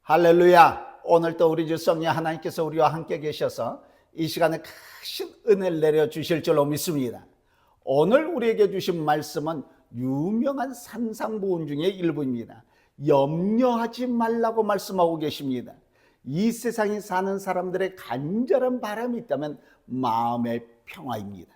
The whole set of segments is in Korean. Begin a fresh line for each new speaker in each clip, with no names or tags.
할렐루야. 오늘도 우리 주 성령 하나님께서 우리와 함께 계셔서 이 시간에 크신 은혜를 내려주실 줄로 믿습니다. 오늘 우리에게 주신 말씀은 유명한 산상보훈 중의 일부입니다. 염려하지 말라고 말씀하고 계십니다. 이 세상에 사는 사람들의 간절한 바람이 있다면 마음의 평화입니다.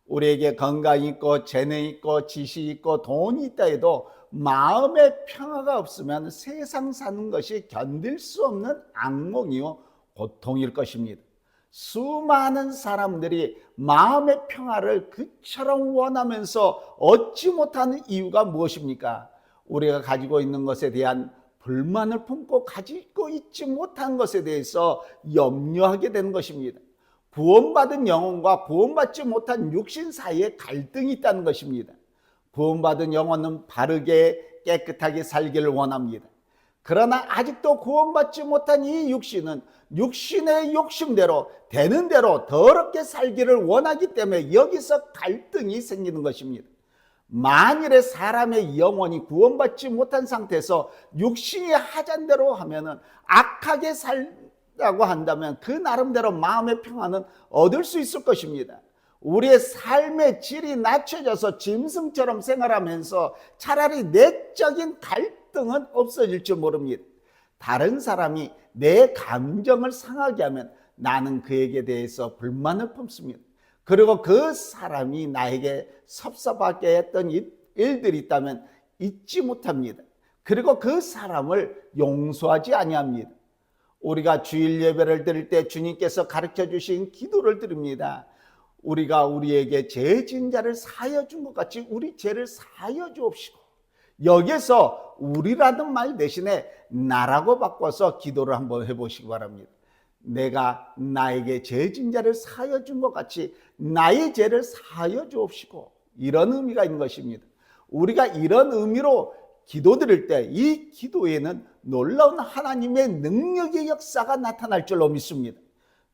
우리에게 건강이 있고 재능이 있고 지식이 있고 돈이 있다 해도 마음의 평화가 없으면 세상 사는 것이 견딜 수 없는 악몽이요 고통일 것입니다. 수많은 사람들이 마음의 평화를 그처럼 원하면서 얻지 못하는 이유가 무엇입니까? 우리가 가지고 있는 것에 대한 불만을 품고 가지고 있지 못한 것에 대해서 염려하게 되는 것입니다. 구원받은 영혼과 구원받지 못한 육신 사이에 갈등이 있다는 것입니다. 구원받은 영혼은 바르게 깨끗하게 살기를 원합니다. 그러나 아직도 구원받지 못한 이 육신은 육신의 욕심대로 되는 대로 더럽게 살기를 원하기 때문에 여기서 갈등이 생기는 것입니다. 만일에 사람의 영혼이 구원받지 못한 상태에서 육신이 하잔 대로 하면은 악하게 살다고 한다면 그 나름대로 마음의 평안은 얻을 수 있을 것입니다. 우리의 삶의 질이 낮춰져서 짐승처럼 생활하면서 차라리 내적인 갈등은 없어질지 모릅니다. 다른 사람이 내 감정을 상하게 하면 나는 그에게 대해서 불만을 품습니다. 그리고 그 사람이 나에게 섭섭하게 했던 일들이 있다면 잊지 못합니다. 그리고 그 사람을 용서하지 아니합니다. 우리가 주일 예배를 드릴 때 주님께서 가르쳐 주신 기도를 드립니다. 우리가 우리에게 죄 지은 자를 사하여 준 것 같이 우리 죄를 사하여 주옵시고, 여기서 우리라는 말 대신에 나라고 바꿔서 기도를 한번 해보시기 바랍니다. 내가 나에게 죄 지은 자를 사하여 준 것 같이 나의 죄를 사하여 주옵시고, 이런 의미가 있는 것입니다. 우리가 이런 의미로 기도드릴 때 이 기도에는 놀라운 하나님의 능력의 역사가 나타날 줄로 믿습니다.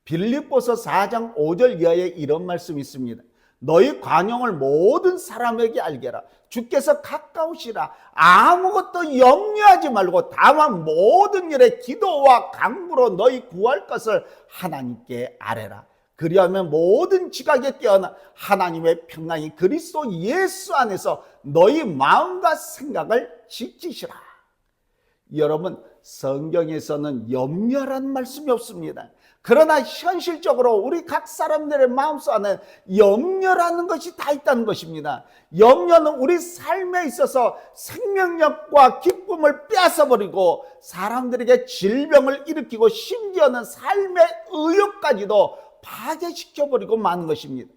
빌립보서 4장 5절 이하에 이런 말씀이 있습니다. 너희 관용을 모든 사람에게 알게라. 주께서 가까우시라. 아무것도 염려하지 말고 다만 모든 일에 기도와 간구로 너희 구할 것을 하나님께 아뢰라. 그리하면 모든 지각에 깨어나 하나님의 평강이 그리스도 예수 안에서 너희 마음과 생각을 지키시라. 여러분, 성경에서는 염려라는 말씀이 없습니다. 그러나 현실적으로 우리 각 사람들의 마음속 안에 염려라는 것이 다 있다는 것입니다. 염려는 우리 삶에 있어서 생명력과 기쁨을 빼앗아버리고 사람들에게 질병을 일으키고 심지어는 삶의 의욕까지도 파괴시켜버리고 마는 것입니다.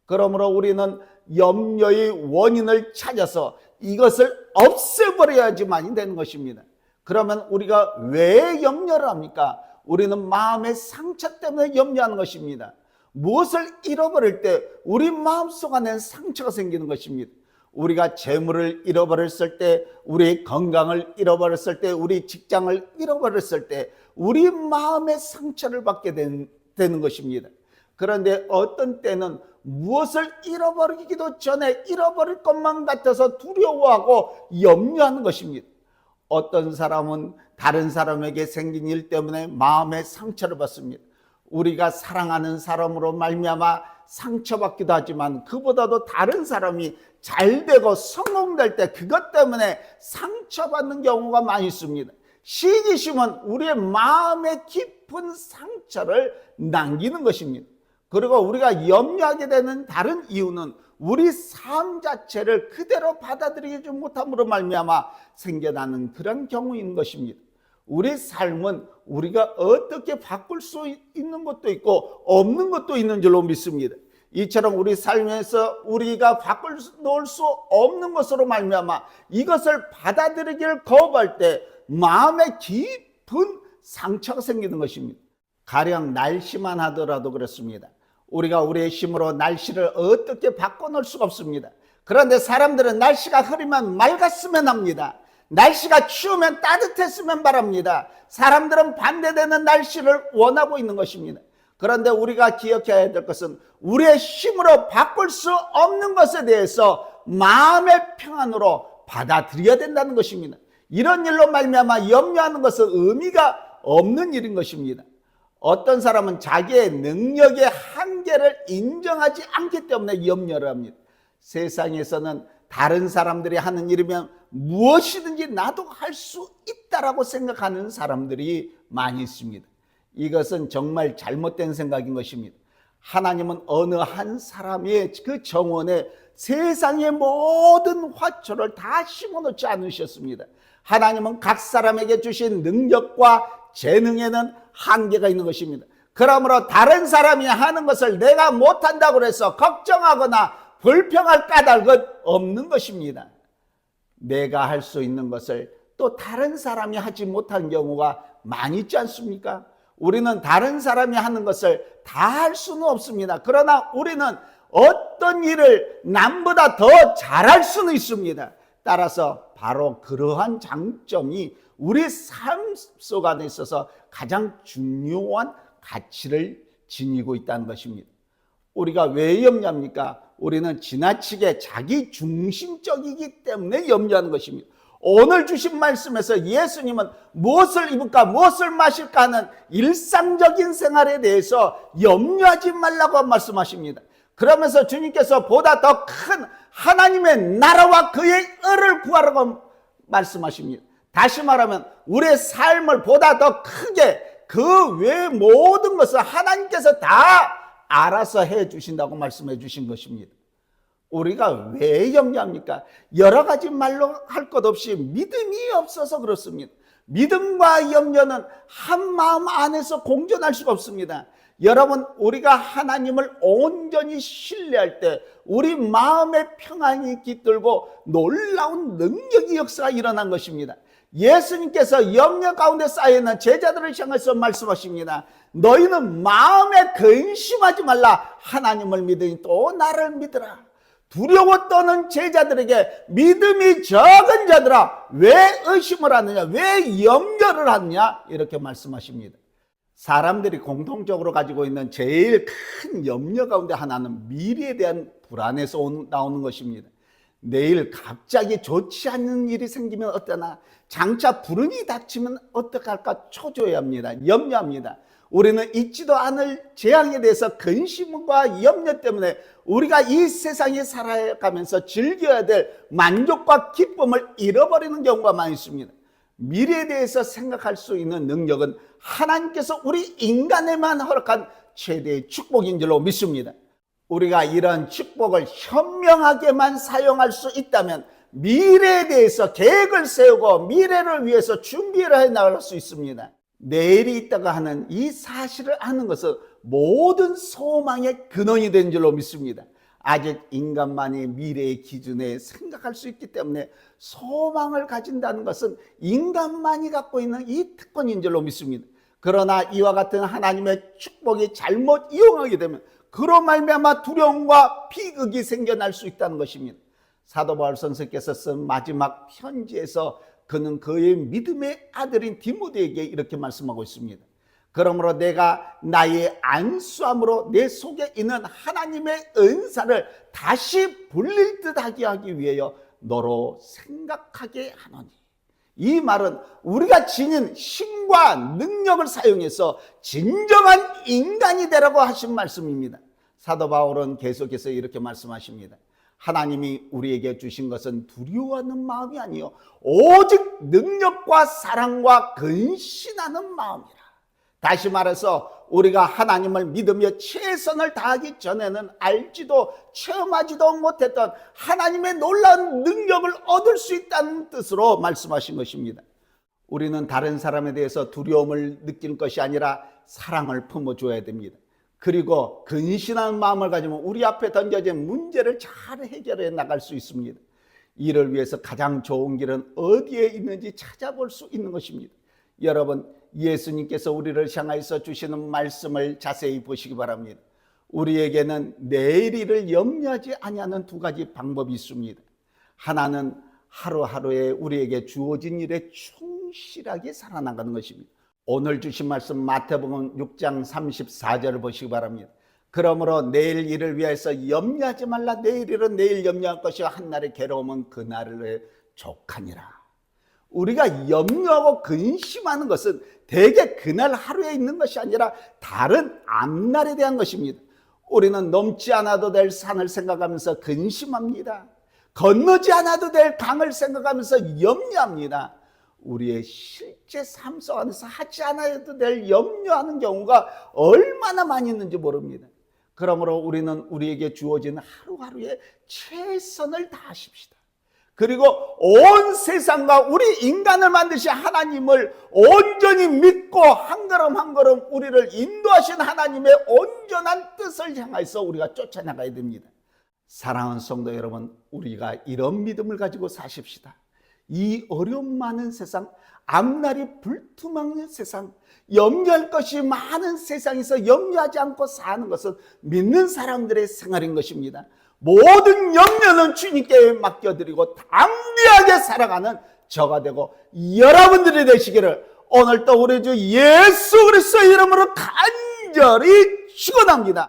그러므로 우리는 염려의 원인을 찾아서 이것을 없애버려야지만이 되는 것입니다. 그러면 우리가 왜 염려를 합니까? 우리는 마음의 상처 때문에 염려하는 것입니다. 무엇을 잃어버릴 때 우리 마음속 안에 상처가 생기는 것입니다. 우리가 재물을 잃어버렸을 때, 우리 건강을 잃어버렸을 때, 우리 직장을 잃어버렸을 때 우리 마음의 상처를 받게 되는 것입니다. 그런데 어떤 때는 무엇을 잃어버리기도 전에 잃어버릴 것만 같아서 두려워하고 염려하는 것입니다. 어떤 사람은 다른 사람에게 생긴 일 때문에 마음의 상처를 받습니다. 우리가 사랑하는 사람으로 말미암아 상처받기도 하지만 그보다도 다른 사람이 잘되고 성공될 때 그것 때문에 상처받는 경우가 많이 있습니다. 시기심은 우리의 마음의 깊은 상처를 남기는 것입니다. 그리고 우리가 염려하게 되는 다른 이유는 우리 삶 자체를 그대로 받아들이지 못함으로 말미암아 생겨나는 그런 경우인 것입니다. 우리 삶은 우리가 어떻게 바꿀 수 있는 것도 있고 없는 것도 있는 줄로 믿습니다. 이처럼 우리 삶에서 우리가 바꿀 놓을 수 없는 것으로 말미암아 이것을 받아들이기를 거부할 때 마음에 깊은 상처가 생기는 것입니다. 가령 날씨만 하더라도 그렇습니다. 우리가 우리의 힘으로 날씨를 어떻게 바꿔놓을 수가 없습니다. 그런데 사람들은 날씨가 흐리면 맑았으면 합니다. 날씨가 추우면 따뜻했으면 바랍니다. 사람들은 반대되는 날씨를 원하고 있는 것입니다. 그런데 우리가 기억해야 될 것은 우리의 힘으로 바꿀 수 없는 것에 대해서 마음의 평안으로 받아들여야 된다는 것입니다. 이런 일로 말미암아 염려하는 것은 의미가 없는 일인 것입니다. 어떤 사람은 자기의 능력의 한계를 인정하지 않기 때문에 염려를 합니다. 세상에서는 다른 사람들이 하는 일이면 무엇이든지 나도 할 수 있다라고 생각하는 사람들이 많이 있습니다. 이것은 정말 잘못된 생각인 것입니다. 하나님은 어느 한 사람의 그 정원에 세상의 모든 화초를 다 심어놓지 않으셨습니다. 하나님은 각 사람에게 주신 능력과 재능에는 한계가 있는 것입니다. 그러므로 다른 사람이 하는 것을 내가 못한다고 해서 걱정하거나 불평할 까닭은 없는 것입니다. 내가 할 수 있는 것을 또 다른 사람이 하지 못한 경우가 많이 있지 않습니까? 우리는 다른 사람이 하는 것을 다 할 수는 없습니다. 그러나 우리는 어떤 일을 남보다 더 잘할 수는 있습니다. 따라서 바로 그러한 장점이 우리 삶 속 안에 있어서 가장 중요한 가치를 지니고 있다는 것입니다. 우리가 왜 염려합니까? 우리는 지나치게 자기 중심적이기 때문에 염려하는 것입니다. 오늘 주신 말씀에서 예수님은 무엇을 입을까 무엇을 마실까 하는 일상적인 생활에 대해서 염려하지 말라고 말씀하십니다. 그러면서 주님께서 보다 더 큰 하나님의 나라와 그의 의를 구하라고 말씀하십니다. 다시 말하면 우리의 삶을 보다 더 크게 그 외 모든 것을 하나님께서 다 알아서 해 주신다고 말씀해 주신 것입니다. 우리가 왜 염려합니까? 여러 가지 말로 할 것 없이 믿음이 없어서 그렇습니다. 믿음과 염려는 한 마음 안에서 공존할 수가 없습니다. 여러분, 우리가 하나님을 온전히 신뢰할 때 우리 마음의 평안이 깃들고 놀라운 능력의 역사가 일어난 것입니다. 예수님께서 염려 가운데 쌓여있는 제자들을 향해서 말씀하십니다. 너희는 마음에 근심하지 말라. 하나님을 믿으니 또 나를 믿으라. 두려워 떠는 제자들에게 믿음이 적은 자들아 왜 의심을 하느냐, 왜 염려를 하느냐, 이렇게 말씀하십니다. 사람들이 공통적으로 가지고 있는 제일 큰 염려 가운데 하나는 미래에 대한 불안에서 나오는 것입니다. 내일 갑자기 좋지 않은 일이 생기면 어떠나, 장차 불운이 닥치면 어떡할까 초조해합니다. 염려합니다. 우리는 있지도 않을 재앙에 대해서 근심과 염려 때문에 우리가 이 세상에 살아가면서 즐겨야 될 만족과 기쁨을 잃어버리는 경우가 많이 있습니다. 미래에 대해서 생각할 수 있는 능력은 하나님께서 우리 인간에만 허락한 최대의 축복인 줄로 믿습니다. 우리가 이런 축복을 현명하게만 사용할 수 있다면 미래에 대해서 계획을 세우고 미래를 위해서 준비를 해 나갈 수 있습니다. 내일이 있다가 하는 이 사실을 아는 것은 모든 소망의 근원이 된 줄로 믿습니다. 아직 인간만이 미래의 기준에 생각할 수 있기 때문에 소망을 가진다는 것은 인간만이 갖고 있는 이 특권인 줄로 믿습니다. 그러나 이와 같은 하나님의 축복이 잘못 이용하게 되면 그로 말미암아 두려움과 비극이 생겨날 수 있다는 것입니다. 사도 바울 선생께서 쓴 마지막 편지에서 그는 그의 믿음의 아들인 디모데에게 이렇게 말씀하고 있습니다. 그러므로 내가 나의 안수함으로 내 속에 있는 하나님의 은사를 다시 불릴 듯하게 하기 위하여 너로 생각하게 하노니. 이 말은 우리가 지닌 힘과 능력을 사용해서 진정한 인간이 되라고 하신 말씀입니다. 사도 바울은 계속해서 이렇게 말씀하십니다. 하나님이 우리에게 주신 것은 두려워하는 마음이 아니요 오직 능력과 사랑과 근신하는 마음이라. 다시 말해서 우리가 하나님을 믿으며 최선을 다하기 전에는 알지도 체험하지도 못했던 하나님의 놀라운 능력을 얻을 수 있다는 뜻으로 말씀하신 것입니다. 우리는 다른 사람에 대해서 두려움을 느끼는 것이 아니라 사랑을 품어줘야 됩니다. 그리고 근신한 마음을 가지면 우리 앞에 던져진 문제를 잘 해결해 나갈 수 있습니다. 이를 위해서 가장 좋은 길은 어디에 있는지 찾아볼 수 있는 것입니다. 여러분, 예수님께서 우리를 향하여서 주시는 말씀을 자세히 보시기 바랍니다. 우리에게는 내일 일을 염려하지 아니하는 두 가지 방법이 있습니다. 하나는 하루하루에 우리에게 주어진 일에 충실하게 살아나가는 것입니다. 오늘 주신 말씀 마태복음 6장 34절을 보시기 바랍니다. 그러므로 내일 일을 위해서 염려하지 말라. 내일 일은 내일 염려할 것이요 한날의 괴로움은 그날의 족하니라. 우리가 염려하고 근심하는 것은 대개 그날 하루에 있는 것이 아니라 다른 앞날에 대한 것입니다. 우리는 넘지 않아도 될 산을 생각하면서 근심합니다. 건너지 않아도 될 강을 생각하면서 염려합니다. 우리의 실제 삶 속에서 하지 않아도 될 염려하는 경우가 얼마나 많이 있는지 모릅니다. 그러므로 우리는 우리에게 주어진 하루하루에 최선을 다하십시다. 그리고 온 세상과 우리 인간을 만드신 하나님을 온전히 믿고 한 걸음 한 걸음 우리를 인도하신 하나님의 온전한 뜻을 향해서 우리가 쫓아나가야 됩니다. 사랑하는 성도 여러분, 우리가 이런 믿음을 가지고 사십시다. 이 어려움 많은 세상, 앞날이 불투명한 세상, 염려할 것이 많은 세상에서 염려하지 않고 사는 것은 믿는 사람들의 생활인 것입니다. 모든 염려는 주님께 맡겨드리고 담대하게 살아가는 저가 되고 여러분들이 되시기를 오늘도 우리 주 예수 그리스도의 이름으로 간절히 축원합니다.